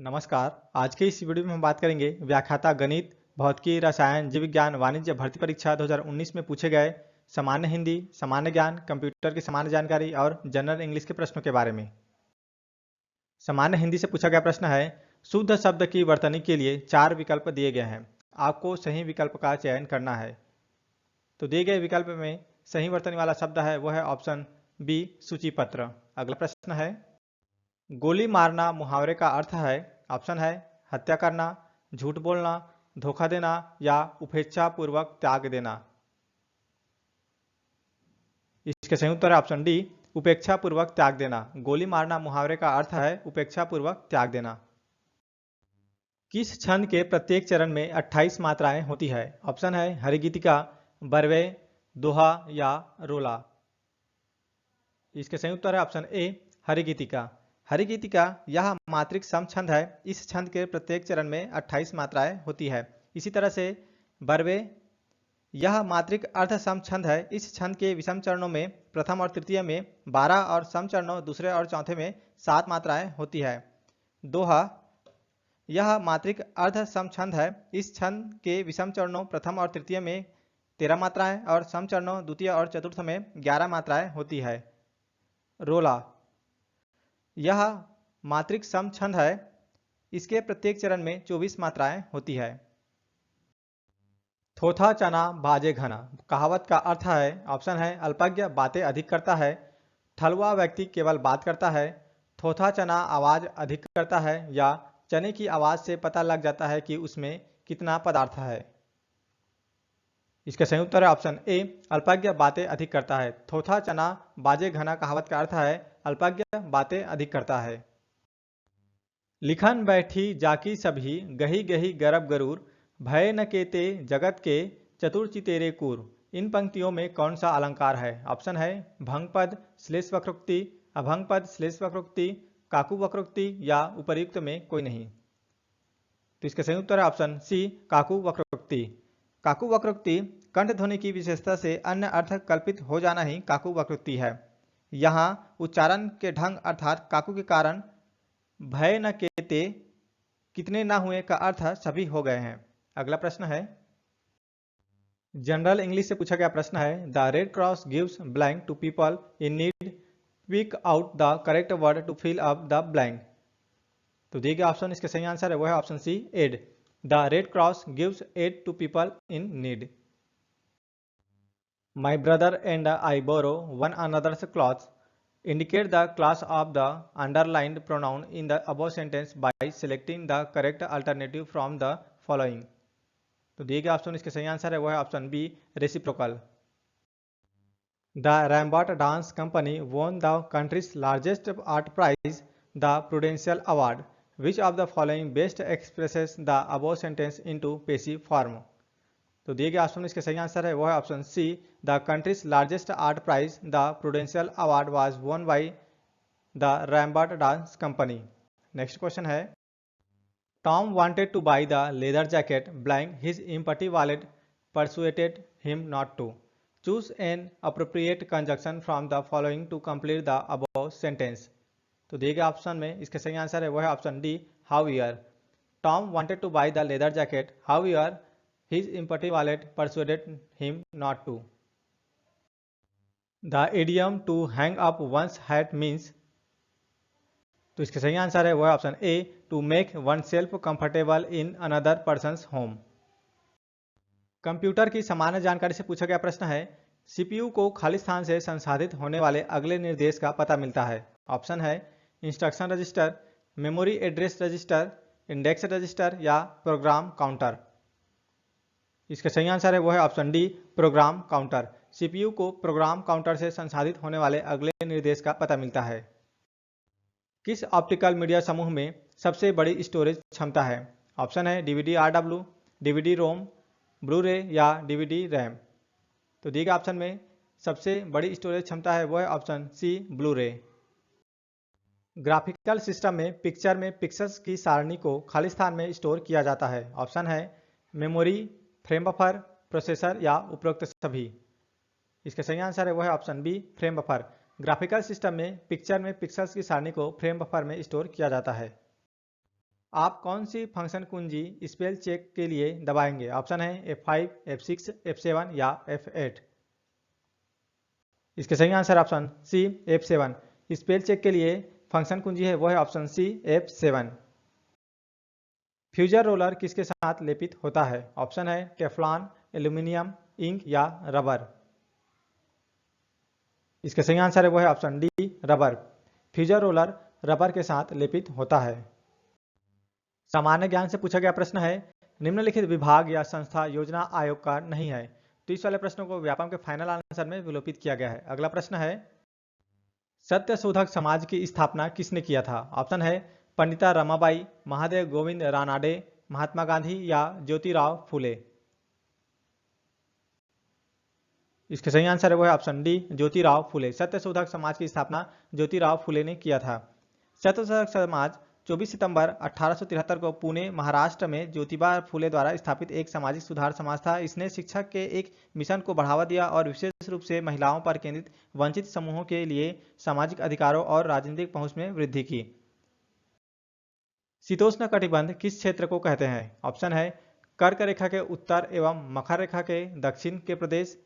नमस्कार। आज के इस वीडियो में हम बात करेंगे व्याख्याता गणित, भौतिकी, रसायन, जीव विज्ञान, वाणिज्य भर्ती परीक्षा 2019 में पूछे गए सामान्य हिंदी, सामान्य ज्ञान, कंप्यूटर की सामान्य जानकारी और जनरल इंग्लिश के प्रश्नों के बारे में। सामान्य हिंदी से पूछा गया प्रश्न है, शुद्ध शब्द की वर्तनी के लिए 4 विकल्प दिए गए हैं, आपको सही विकल्प का चयन करना है। तो दिए गए विकल्प में सही वर्तनी वाला शब्द है वो है ऑप्शन बी, सूचीपत्र। अगला प्रश्न है, गोली मारना मुहावरे का अर्थ है, ऑप्शन है हत्या करना, झूठ बोलना, धोखा देना या उपेक्षा पूर्वक त्याग देना। इसके सही उत्तर है ऑप्शन डी, उपेक्षा पूर्वक त्याग देना। गोली मारना मुहावरे का अर्थ है उपेक्षा पूर्वक त्याग देना। किस छंद के प्रत्येक चरण में 28 मात्राएं होती है? ऑप्शन है हरिगीतिका, बरवे, दोहा या रोला। इसके सही उत्तर है ऑप्शन ए, हरिगीतिका। हरिगीतिका यह मात्रिक सम छंद है। इस छंद के प्रत्येक चरण में 28 मात्राएं होती है। इसी तरह से बरवे यह मात्रिक अर्ध सम छंद है। इस छंद के विषम चरणों में प्रथम और तृतीय में 12 और सम चरणों दूसरे और चौथे में 7 मात्राएं होती है। दोहा यह मात्रिक अर्ध सम छंद है। इस छंद के विषम चरणों प्रथम और तृतीय में 13 मात्राएं और सम चरणों द्वितीय और चतुर्थ में 11 मात्राएं होती है। रोला यह मात्रिक सम छंद है। इसके प्रत्येक चरण में 24 मात्राएं होती है। थोथा चना बाजे घना कहावत का अर्थ है, ऑप्शन है अल्पज्ञ बातें अधिक करता है, ठलुआ व्यक्ति केवल बात करता है, थोथा चना आवाज अधिक करता है या चने की आवाज से पता लग जाता है कि उसमें कितना पदार्थ है। इसका सही उत्तर है ऑप्शन ए, अल्पज्ञ बातें अधिक करता है। थोथा चना बाजे घना कहावत का अर्थ है अल्पज्ञ बातें अधिक करता है। लिखन बैठी जाकी सभी गही गही गरब गरूर, भय न केते जगत के चतुर्चितेरे कूर। इन पंक्तियों में कौन सा अलंकार है? ऑप्शन है भंग पद, श्लेष वक्रोक्ति, अभंग पद, श्लेष वक्रोक्ति, काकु वक्रोक्ति या उपर्युक्त में कोई नहीं। तो इसका सही उत्तर है ऑप्शन सी, काकु वक्रोक्ति। काकु वक्रोक्ति कंठ ध्वनि की विशेषता से अन्य अर्थ कल्पित हो जाना ही काकु वक्रोक्ति है। यहाँ उच्चारण के ढंग अर्थात काकु के कारण भय न केते कितने ना हुए का अर्थ सभी हो गए हैं। अगला प्रश्न है, जनरल इंग्लिश से पूछा गया प्रश्न है, the Red Cross gives blank to people in need, pick out the correct word to fill up the blank. तो दिए गए ऑप्शन इसके सही आंसर है वो है option C, aid. The Red Cross gives aid to people in need. My brother and I borrow one another's clothes indicate the class of the underlined pronoun in the above sentence by selecting the correct alternative from the following। तो दिए गए option इसके सही answer है वो है option B, reciprocal. The Rambert Dance Company won the country's largest art prize, the Prudential Award. Which of the following best expresses the above sentence into passive form? तो दिए गए ऑप्शन में इसके सही आंसर है वो है option C, the country's largest art prize the Prudential award was won by the Rambert Dance Company. Next question है, Tom wanted to buy the leather jacket blank his empty wallet persuaded him not to, choose an appropriate conjunction from the following to complete the above sentence. तो दिए गए option में इसके सही answer है वो है option D, however. Tom wanted to buy the leather jacket, however his empty wallet persuaded him not to। The idiom to hang up one's hat means। तो इसका सही आंसर है वो है option A, to make oneself comfortable in another person's home. Computer की सामान्य जानकारी से पूछा गया प्रश्न है, सीपीयू को खाली स्थान से संसाधित होने वाले अगले निर्देश का पता मिलता है। ऑप्शन है instruction register, memory address register, index register या प्रोग्राम काउंटर। इसका सही आंसर है वो है option D, program counter. CPU को प्रोग्राम काउंटर से संसाधित होने वाले अगले निर्देश का पता मिलता है। किस ऑप्टिकल मीडिया समूह में सबसे बड़ी स्टोरेज क्षमता है? ऑप्शन है डीवीडी आरडब्ल्यू, डीवीडी रोम, ब्लू रे या डीवीडी रैम। तो दिए गए ऑप्शन में सबसे बड़ी स्टोरेज क्षमता है वो है ऑप्शन सी, ब्लू रे। ग्राफिकल सिस्टम में पिक्चर में पिक्सेल्स की सारणी को खाली स्थान में स्टोर किया जाता है। ऑप्शन है मेमोरी, फ्रेम बफर, प्रोसेसर या उपरोक्त सभी। इसका सही आंसर है वो है option B, frame buffer. Graphical system में पिक्चर में पिक्सेल्स की सारणी को फ्रेम बफर में स्टोर किया जाता है। आप कौन सी फंक्शन कुंजी स्पेल चेक के लिए दबाएंगे? ऑप्शन है F5, F6, F7 या F8। इसके सही answer option C F7। Spell check के लिए फंक्शन कुंजी है वो है ऑप्शन सी F7। फ्यूजर रोलर किसके साथ लेपित होता है? ऑप्शन है टेफ्लॉन, एल्यूमिनियम, इंक या रबर। इसका सही आंसर है वो है option D rubber. Fuser roller rubber के साथ लेपित होता है। सामान्य ज्ञान से पूछा गया प्रश्न है, निम्नलिखित विभाग या संस्था योजना आयोग का नहीं है। तो इस वाले प्रश्नों को व्यापम के फाइनल आंसर में विलोपित किया गया है। अगला प्रश्न है, सत्य शोधक समाज की स्थापना किसने किया था? ऑप्शन है पंडिता रमाबाई, महादेव गोविंद रानाडे, महात्मा गांधी या ज्योतिराव फूले। इसके सही आंसर है वो है ऑप्शन डी ज्योतिराव फूले। सत्य शोधक समाज की स्थापना ज्योतिराव फूले ने किया था। सत्य शोधक समाज 24 सितंबर 1873 को पुणे महाराष्ट्र में ज्योतिबा फूले द्वारा स्थापित एक सामाजिक सुधार समाज था। इसने शिक्षा के एक मिशन को बढ़ावा दिया और विशेष रूप से महिलाओं पर केंद्रित वंचित समूहों के लिए सामाजिक अधिकारों और राजनीतिक पहुंच में वृद्धि की। शीतोष्ण कटिबंध किस क्षेत्र को कहते हैं? ऑप्शन है कर्क रेखा के उत्तर एवं मकर रेखा के दक्षिण के प्रदेश,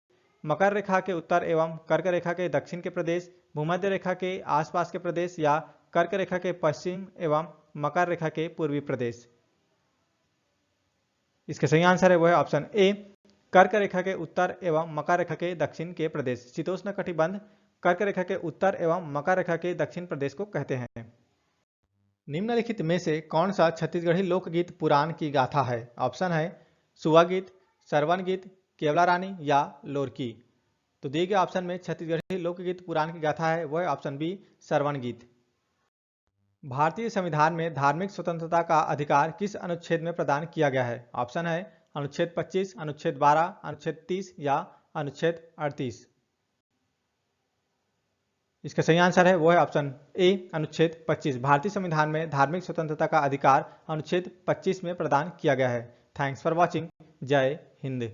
मकर रेखा के उत्तर एवं कर्क रेखा के दक्षिण के प्रदेश, भूमध्य रेखा के आसपास के प्रदेश या कर्क रेखा के पश्चिम एवं मकर रेखा के पूर्वी प्रदेश। इसके सही आंसर है वो है ऑप्शन ए कर्क रेखा के उत्तर एवं मकर रेखा के दक्षिण के प्रदेश। शीतोष्ण कटिबंध कर्क रेखा के उत्तर एवं मकर रेखा के दक्षिण प्रदेश को कहते हैं। निम्नलिखित में से कौन सा छत्तीसगढ़ी लोकगीत पुराण की गाथा है? ऑप्शन है सुआ गीत, सरवन गीत, केवला रानी या लोरकी। तो दिए गए ऑप्शन में छत्तीसगढ़ी लोकगीत पुराण की गाथा है वह है ऑप्शन बी सरवन गीत। भारतीय संविधान में धार्मिक स्वतंत्रता का अधिकार किस अनुच्छेद में प्रदान किया गया है? ऑप्शन है अनुच्छेद 25, अनुच्छेद 12, अनुच्छेद 30 या अनुच्छेद 38। इसका सही आंसर है वो है ऑप्शन ए अनुच्छेद 25। भारतीय संविधान में धार्मिक स्वतंत्रता का अधिकार अनुच्छेद 25 में प्रदान किया गया है। Thanks for watching. जय हिंद।